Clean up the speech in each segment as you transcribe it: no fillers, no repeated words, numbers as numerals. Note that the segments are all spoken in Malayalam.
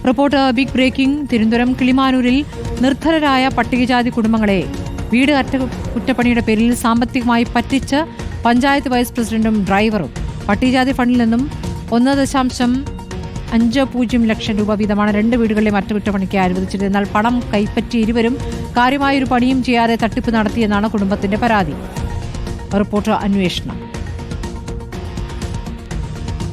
Report big breaking. തിരുവനന്തപുരം കിളിമാനൂരിൽ നിർധനരായ പട്ടികജാതി കുടുംബങ്ങളെ വീട് അറ്റകുറ്റപ്പണിയുടെ പേരിൽ സാമ്പത്തികമായി പറ്റിച്ച് പഞ്ചായത്ത് വൈസ് പ്രസിഡന്റും ഡ്രൈവറും. പട്ടികജാതി ഫണ്ടിൽ നിന്നും 1.50 ലക്ഷം രൂപ വീതമാണ് 2 വീടുകളിലെ അറ്റകുറ്റപ്പണിക്ക് അനുവദിച്ചത്. എന്നാൽ പണം കൈപ്പറ്റി ഇരുവരും കാര്യമായൊരു പണിയും ചെയ്യാതെ തട്ടിപ്പ് നടത്തിയെന്നാണ് കുടുംബത്തിന്റെ പരാതി. റിപ്പോർട്ട് അന്വേഷണം.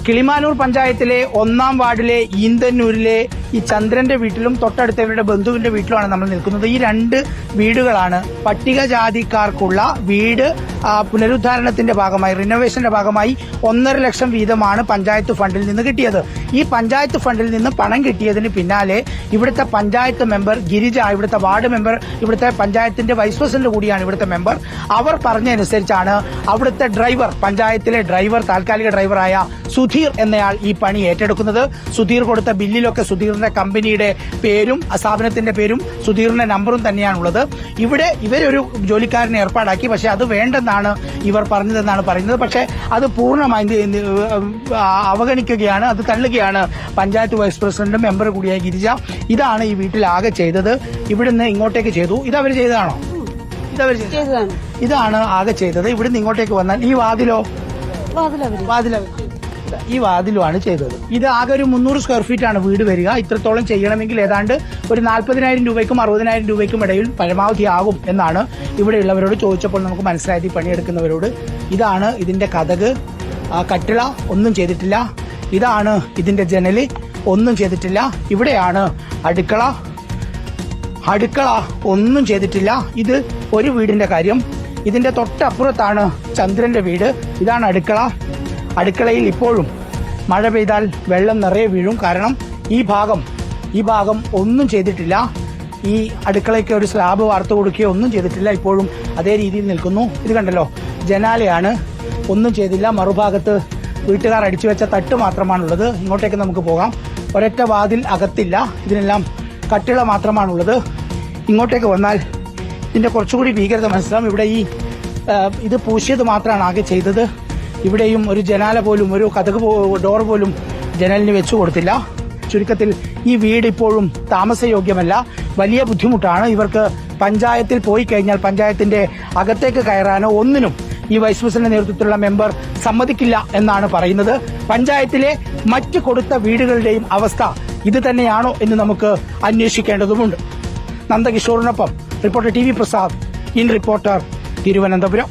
കിളിമാനൂർ പഞ്ചായത്തിലെ 1-ാം വാർഡിലെ ഈന്തന്നൂരിലെ ഈ ചന്ദ്രന്റെ വീട്ടിലും തൊട്ടടുത്തവരുടെ ബന്ധുവിന്റെ വീട്ടിലുമാണ് നമ്മൾ നിൽക്കുന്നത്. ഈ 2 വീടുകളാണ് പട്ടികജാതിക്കാർക്കുള്ള വീട് പുനരുദ്ധാരണത്തിന്റെ ഭാഗമായി, റിനോവേഷന്റെ ഭാഗമായി 1.5 ലക്ഷം വീതമാണ് പഞ്ചായത്ത് ഫണ്ടിൽ നിന്ന് കിട്ടിയത്. ഈ പഞ്ചായത്ത് ഫണ്ടിൽ നിന്ന് പണം കിട്ടിയതിന് പിന്നാലെ ഇവിടുത്തെ പഞ്ചായത്ത് മെമ്പർ ഗിരിജ, ഇവിടുത്തെ വാർഡ് മെമ്പർ, ഇവിടുത്തെ പഞ്ചായത്തിന്റെ വൈസ് പ്രസിഡന്റ് കൂടിയാണ് ഇവിടുത്തെ മെമ്പർ. അവർ പറഞ്ഞതനുസരിച്ചാണ് അവിടുത്തെ ഡ്രൈവർ, പഞ്ചായത്തിലെ ഡ്രൈവർ, താൽക്കാലിക ഡ്രൈവറായ സുധീർ എന്നയാൾ ഈ പണി ഏറ്റെടുക്കുന്നത്. സുധീർ കൊടുത്ത ബില്ലിലൊക്കെ സുധീറിന്റെ കമ്പനിയുടെ പേരും സ്ഥാപനത്തിന്റെ പേരും സുധീറിന്റെ നമ്പറും തന്നെയാണുള്ളത്. ഇവിടെ ഇവരൊരു ജോലിക്കാരനെ ഏർപ്പാടാക്കി, പക്ഷെ അത് വേണ്ടെന്നാണ് ഇവർ പറഞ്ഞതെന്നാണ് പറയുന്നത്. പക്ഷെ അത് പൂർണ്ണമായി അവഗണിക്കുകയാണ്, അത് തള്ളുകയാണ് പഞ്ചായത്ത് വൈസ് പ്രസിഡന്റും മെമ്പർ കൂടിയായ ഗിരിജ. ഇതാണ് ഈ വീട്ടിൽ ആകെ ചെയ്തത്. ഇവിടുന്ന് ഇങ്ങോട്ടേക്ക് ചെയ്തു. ഇതവർ ചെയ്തതാണോ? ഇതാണ് ആകെ ചെയ്തത്. ഇവിടുന്ന് ഇങ്ങോട്ടേക്ക് വന്നാൽ ഈ വാതിലോ, ഈ വാതിലുമാണ് ചെയ്തത്. ഇത് ആകെ ഒരു 300 സ്ക്വയർ ഫീറ്റ് ആണ് വീട് വരിക. ഇത്രത്തോളം ചെയ്യണമെങ്കിൽ ഏതാണ്ട് ഒരു 40,000 രൂപയ്ക്കും 60,000 രൂപയ്ക്കും ഇടയിൽ പരമാവധി ആകും എന്നാണ് ഇവിടെയുള്ളവരോട് ചോദിച്ചപ്പോൾ നമുക്ക് മനസ്സിലായത്, ഈ പണിയെടുക്കുന്നവരോട്. ഇതാണ് ഇതിന്റെ കതക്, കട്ടിള ഒന്നും ചെയ്തിട്ടില്ല. ഇതാണ് ഇതിന്റെ ജനല്, ഒന്നും ചെയ്തിട്ടില്ല. ഇവിടെയാണ് അടുക്കള ഒന്നും ചെയ്തിട്ടില്ല. ഇത് ഒരു വീടിന്റെ കാര്യം. ഇതിന്റെ തൊട്ടപ്പുറത്താണ് ചന്ദ്രന്റെ വീട്. ഇതാണ് അടുക്കളയിൽ ഇപ്പോഴും മഴ പെയ്താൽ വെള്ളം നിറയെ വീഴും. കാരണം ഈ ഭാഗം ഒന്നും ചെയ്തിട്ടില്ല. ഈ അടുക്കളയ്ക്ക് ഒരു സ്ലാബ് വാർത്തു കൊടുക്കുകയോ ഒന്നും ചെയ്തിട്ടില്ല. ഇപ്പോഴും അതേ രീതിയിൽ നിൽക്കുന്നു. ഇത് കണ്ടല്ലോ, ജനാലയാണ്, ഒന്നും ചെയ്തില്ല. മറുഭാഗത്ത് വീട്ടുകാർ അടിച്ചു വെച്ച തട്ട് മാത്രമാണുള്ളത്. ഇങ്ങോട്ടേക്ക് നമുക്ക് പോകാം. ഒരൊറ്റ വാതിൽ അകത്തില്ല. ഇതിനെല്ലാം കട്ടിള മാത്രമാണുള്ളത്. ഇങ്ങോട്ടേക്ക് വന്നാൽ ഇതിന്റെ കുറച്ചുകൂടി ഭീകരത മനസ്സിലാവും. ഇവിടെ ഇത് പൂശിയത് മാത്രമാണ് ആകെ ചെയ്തത്. ഇവിടെയും ഒരു ജനാല പോലും, ഒരു കതക് ഡോർ പോലും ജനലിന് വെച്ചു കൊടുത്തില്ല. ചുരുക്കത്തിൽ ഈ വീട് ഇപ്പോഴും താമസയോഗ്യമല്ല. വലിയ ബുദ്ധിമുട്ടാണ് ഇവർക്ക്. പഞ്ചായത്തിൽ പോയി കഴിഞ്ഞാൽ പഞ്ചായത്തിന്റെ അകത്തേക്ക് കയറാനോ ഒന്നിനും ഈ വൈസ് പ്രസിഡന്റ് നേതൃത്വത്തിലുള്ള മെമ്പർ സമ്മതിക്കില്ല എന്നാണ് പറയുന്നത്. പഞ്ചായത്തിലെ മറ്റ് കൊടുത്ത വീടുകളുടെയും അവസ്ഥ ഇത് തന്നെയാണോ എന്ന് നമുക്ക് അന്വേഷിക്കേണ്ടതുമുണ്ട്. നന്ദകിഷോറിനൊപ്പം reporter TV Prasad, in reporter, Thiruvananthapuram.